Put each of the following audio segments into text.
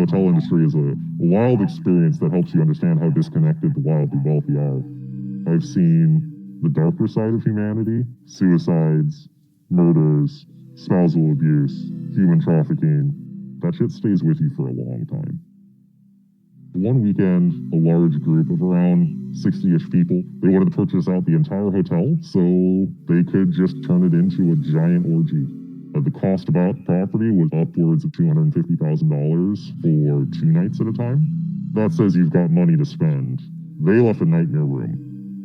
hotel industry is a wild experience that helps you understand how disconnected the wildly wealthy are. I've seen the darker side of humanity: suicides, murders, spousal abuse, human trafficking. That shit stays with you for a long time. One weekend, a large group of around 60-ish people, they wanted to purchase out the entire hotel so they could just turn it into a giant orgy. The cost to buy out the property was upwards of $250,000 for 2 nights at a time. That says you've got money to spend. They left a nightmare room.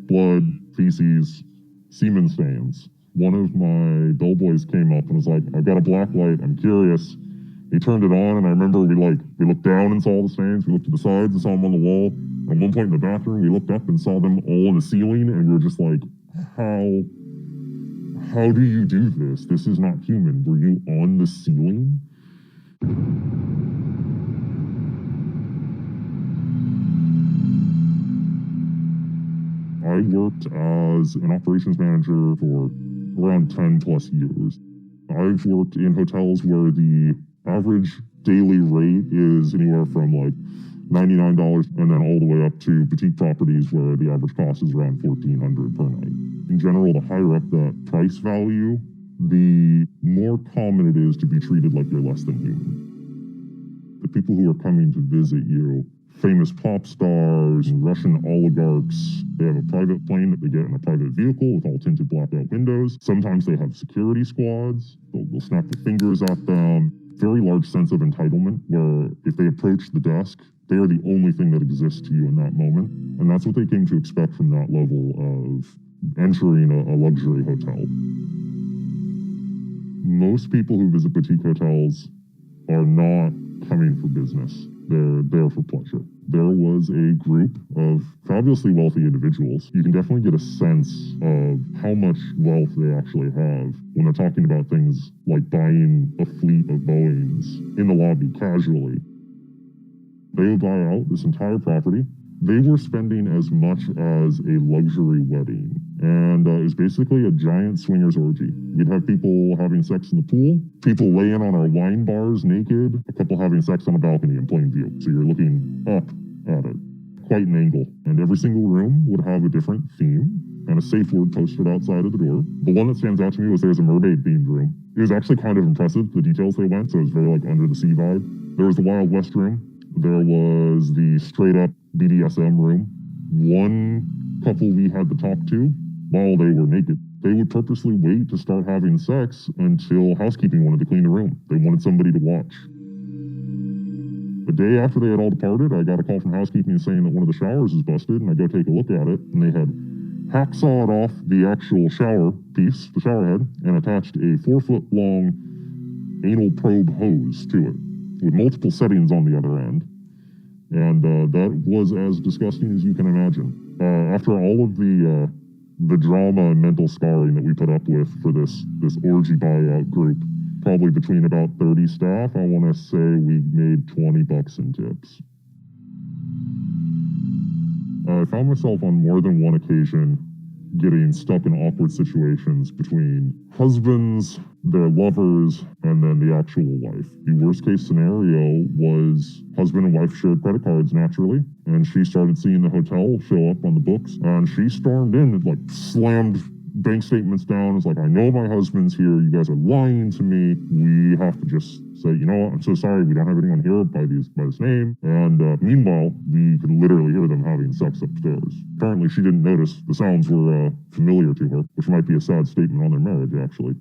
Blood, feces, semen stains. One of my bellboys came up and was like, "I've got a black light, I'm curious." He turned it on, and I remember we looked down and saw the stains, we looked to the sides and saw them on the wall. At one point in the bathroom, we looked up and saw them all on the ceiling, and we were just like, how do you do this? This is not human. Were you on the ceiling? I worked as an operations manager for around 10 plus years. I've worked in hotels where the average daily rate is anywhere from like $99 and then all the way up to boutique properties where the average cost is around $1,400 per night. In general, the higher up the price value, the more common it is to be treated like you're less than human. The people who are coming to visit you, famous pop stars, Russian oligarchs, they have a private plane that they get in a private vehicle with all tinted blacked out windows. Sometimes they have security squads. They'll snap their fingers at them. Very large sense of entitlement where if they approach the desk, they are the only thing that exists to you in that moment. And that's what they came to expect from that level of entering a luxury hotel. Most people who visit boutique hotels are not coming for business. They're there for pleasure. There was a group of fabulously wealthy individuals. You can definitely get a sense of how much wealth they actually have when they're talking about things like buying a fleet of Boeings in the lobby casually. They would buy out this entire property. They were spending as much as a luxury wedding. And it was basically a giant swingers orgy. You'd have people having sex in the pool, people laying on our wine bars naked, a couple having sex on a balcony in plain view. So you're looking up at it, quite an angle. And every single room would have a different theme and a safe word posted outside of the door. The one that stands out to me was there's a mermaid themed room. It was actually kind of impressive, the details they went, so it was very like under the sea vibe. There was the Wild West room. There was the straight up BDSM room. One couple we had to talk to, while they were naked, they would purposely wait to start having sex until housekeeping wanted to clean the room. They wanted somebody to watch. The day after they had all departed, I got a call from housekeeping saying that one of the showers is busted, and I go take a look at it, and they had hacksawed off the actual shower piece, the shower head, and attached a 4-foot-long anal probe hose to it, with multiple settings on the other end. And that was as disgusting as you can imagine. After all of the drama and mental scarring that we put up with for this orgy buyout group, probably between about 30 staff, I want to say we made $20 in tips. I found myself on more than one occasion getting stuck in awkward situations between husbands, their lovers, and then the actual wife. The worst case scenario was husband and wife shared credit cards naturally, and she started seeing the hotel show up on the books, and she stormed in and like slammed bank statements down. It's like, I know my husband's here. You guys are lying to me. We have to just say, you know what, I'm so sorry. We don't have anyone here by this name. And meanwhile, we could literally hear them having sex upstairs. Apparently, she didn't notice. The sounds were familiar to her, which might be a sad statement on their marriage, actually.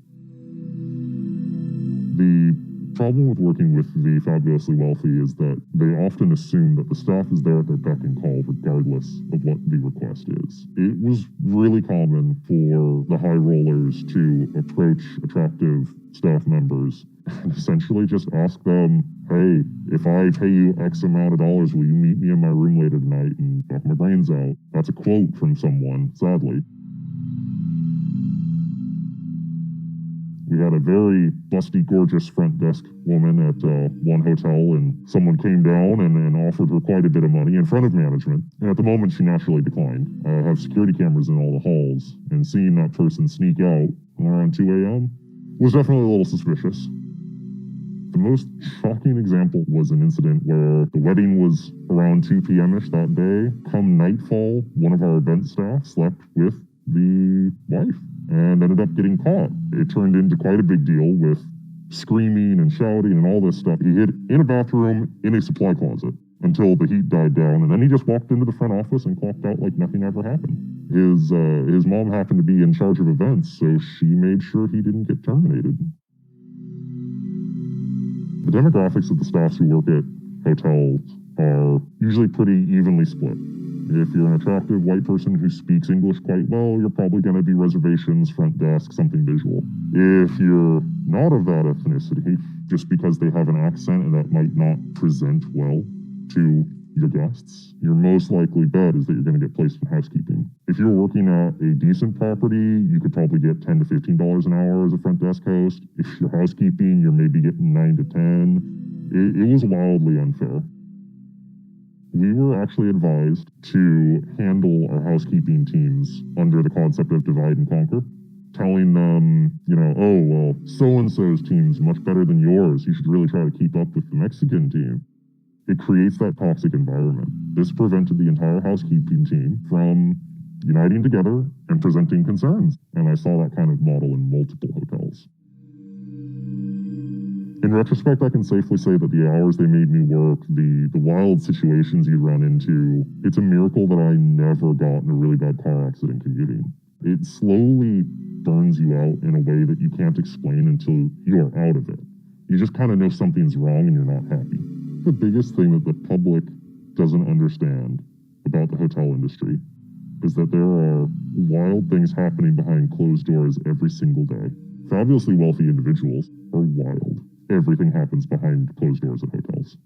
The problem with working with the fabulously wealthy is that they often assume that the staff is there at their beck and call regardless of what the request is. It was really common for the high rollers to approach attractive staff members and essentially just ask them, hey, if I pay you X amount of dollars, will you meet me in my room later tonight and knock my brains out? That's a quote from someone, sadly. We had a very busty, gorgeous front desk woman at one hotel, and someone came down and offered her quite a bit of money in front of management. And at the moment, she naturally declined. I have security cameras in all the halls, and seeing that person sneak out around 2 a.m. was definitely a little suspicious. The most shocking example was an incident where the wedding was around 2 p.m.-ish that day. Come nightfall, one of our event staff slept with the wife and ended up getting caught. It turned into quite a big deal with screaming and shouting and all this stuff. He hid in a bathroom in a supply closet until the heat died down, and then he just walked into the front office and clocked out like nothing ever happened. His mom happened to be in charge of events, so she made sure he didn't get terminated. The demographics of the staffs who work at hotels are usually pretty evenly split. If you're an attractive white person who speaks English quite well, you're probably going to be reservations, front desk, something visual. If you're not of that ethnicity, just because they have an accent and that might not present well to your guests, your most likely bet is that you're going to get placed in housekeeping. If you're working at a decent property, you could probably get $10 to $15 an hour as a front desk host. If you're housekeeping, you're maybe getting 9 to 10. It was wildly unfair. We were actually advised to handle our housekeeping teams under the concept of divide and conquer, telling them, oh, well, so-and-so's team's much better than yours. You should really try to keep up with the Mexican team. It creates that toxic environment. This prevented the entire housekeeping team from uniting together and presenting concerns. And I saw that kind of model in multiple hotels. In retrospect, I can safely say that the hours they made me work, the wild situations you run into, it's a miracle that I never got in a really bad car accident commuting. It slowly burns you out in a way that you can't explain until you're out of it. You just kind of know something's wrong and you're not happy. The biggest thing that the public doesn't understand about the hotel industry is that there are wild things happening behind closed doors every single day. Fabulously wealthy individuals are wild. Everything happens behind closed doors at hotels.